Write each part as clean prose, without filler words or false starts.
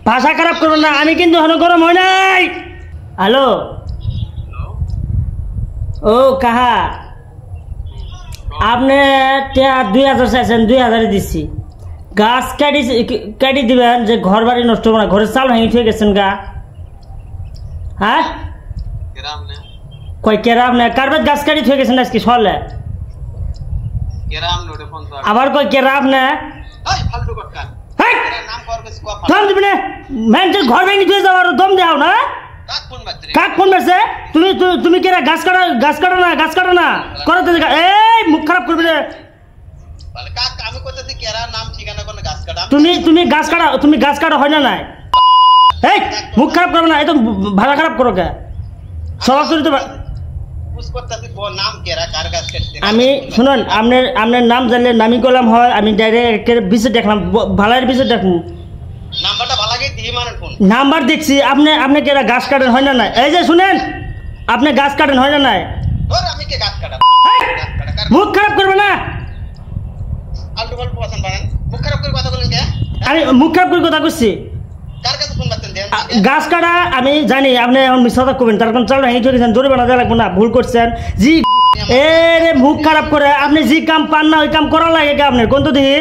ভাষা খারাপ করবেন না, আমি কিন্তু এখনো গরম হয় নাই। হ্যালো, ও কাহা আপনি 2000 চাইছেন, 2000 দিচ্ছি। গাছ কাটি দিবেন যে ঘর বাড়ি নষ্ট হবে না, ঘরের চাল ভেঙে থয়ে গেছেন গা। হ্যাঁ কই কেরাম না, কারবার গাছ কাটি থয়ে গেছেন আজকে সলে। আবার কই কেরাম না, দম দিবি না, মানুষের ঘর ভেঙে থয়ে যাও আর দম দেও না। কাক ফোন মারছে? তুমি কেরা গাছ কাটো না করতে। এই মুখ খারাপ করবি রে। তুমি গাছ কাটা হয় না নাই? এই মুখ খারাপ করবে না, এই তো ভাড়া খারাপ করো কে সরাসরি তো। আমি শুনুন, আপনার নাম জানলে নামি গেলাম হয়, আমি ডাইরেক্ট বিষয় দেখলাম, ভাড়ার বিষয় দেখুন। নাম্বার দেখছি, আপনি কি গাছ কাটেন হয় না নাই? এই যে শুনেন, আপনি গাছ কাটেন হয় না নাই? মুখ খারাপ করবে না। আমি মুখ খারাপ করে কথা করছি। গাছ কাটা আমি জানি, আপনি এখন মিথ্যা কথা করবেন, তার কারণ চাল ভেঙে চলেছেন, জরিমানা দেওয়া লাগবে না, ভুল করছেন জি। রে মুখ খারাপ করে আপনি যে কাম পান না ওই কাম করা লাগে কে আপনার? কোন তো দেখি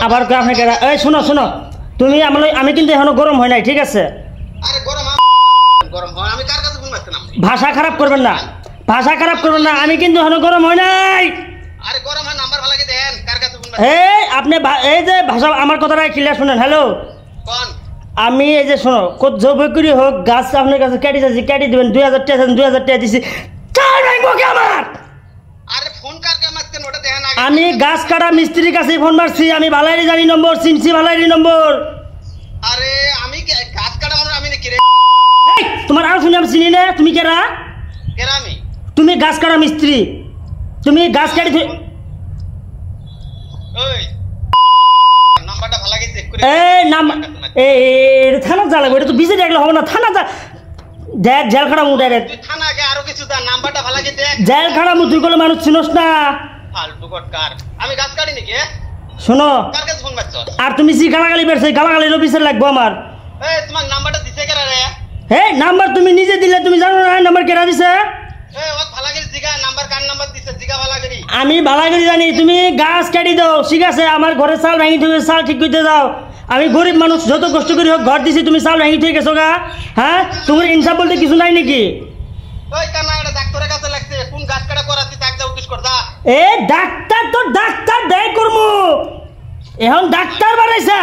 আবার আপনি কেরা। এই শোনো তুমি আমি কিন্তু এখনো গরম হয় নাই, ঠিক আছে? ভাষা খারাপ করবেন না, আমি কিন্তু এখনো গরম হয় নাই। এই আপনি এই যে ভাষা আমার কথাটা ক্লিয়ার শুনেন। হ্যালো, আমি এই যে শোনো, জবে করি হোক গাছ আপনার কাছে কেটে দিবেন। 2000 টাকা দিচ্ছি। আমি গাছ কাটা মিস্ত্রির কাছে ফোন মারছি, আমি ভালাইরি জানি নম্বর, চিনছি ভালাইরি নম্বর। তোমার আর শুনে আমি চিনি না, তুমি কেরা? তুমি গাছ কাটা মিস্ত্রি, তুমি গাছ কাটি থানা যা লাগবে, এটা তো বিজে দেখলে হবে না। থানা যা দেখ, জেল খাটামু ডাইরেক্ট, জেল খাটামু। তুই কোনো মানুষ চিনস না। শোনো, আর তুমি যে গালাগালি বেরছে, গালাগালির অফিসে লাগবো আমার। হ্যাঁ নাম্বার তুমি নিজে দিলে, তুমি জানো না নাম্বার কেরা দিছে? আমি ভালাগিরি জানি। তুমি গাছ কাটি দাও, ঠিক আছে? আমার ঘরে চাল ভাঙি, তুমি চাল ঠিক করতে দাও। আমি গরিব মানুষ, যত কষ্ট করি হোক ঘর দিছি, তুমি চাল ভাঙি ঠিক গেছো গা। হ্যাঁ তোমার ইনসাফ বলতে কিছু নাই নাকি? এ ডাক্তার তো ডাক্তার দেয় করমু, এখন ডাক্তার বানাইছা।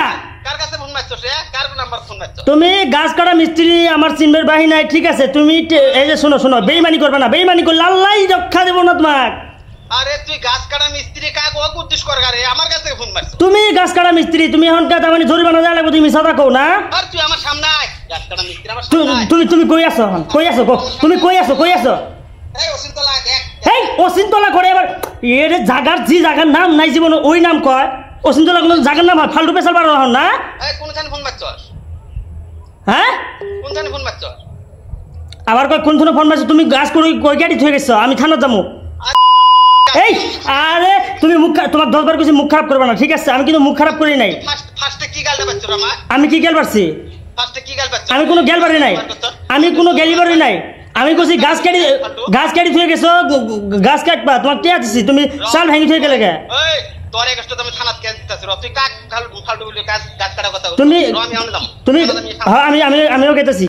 তুমি গাছ কাটা মিস্ত্রি, আমার চিনবের বাহি নাই, ঠিক আছে? তুমি এই যে শোনো, বেইমানি করবে না, বেইমানি করলে আল্লাহ রক্ষা দেবো না তোমার। তুমি গাছ কাটা মিস্ত্রি, তুমি এখন মানে জরিমানা দেওয়া লাগবে, তুমি মিছা থাকো না। তুমি কই আছো? তুমি কই আছো? এই অচিন্তলা করে এবার এর জাগার যে জাগার নাম নাই জীবন, ওই নাম কয় অচিন্তলা। কোনো জাগার নাম ফালতু পেশাল পারো না। হ্যাঁ আবার কয় কোন ফোন মারছো? তুমি গাছ করে কই গাড়ি থয়ে গেছো, আমি থানা যাবো। এই আরে তুমি তোমার 10 বার কিছু মুখ খারাপ করবে না, ঠিক আছে? আমি কিন্তু মুখ খারাপ করি নাই। আমি কি গেল পারছি? আমি কোনো গেল পারি নাই, আমি কইছি গাছ কাটি থয়ে গেছো, গাছ কাটবা, তোমার কে আছিস? তুমি চাল ভাঙি থয়ে গেলে গে। তুমি আমিও কেতেছি।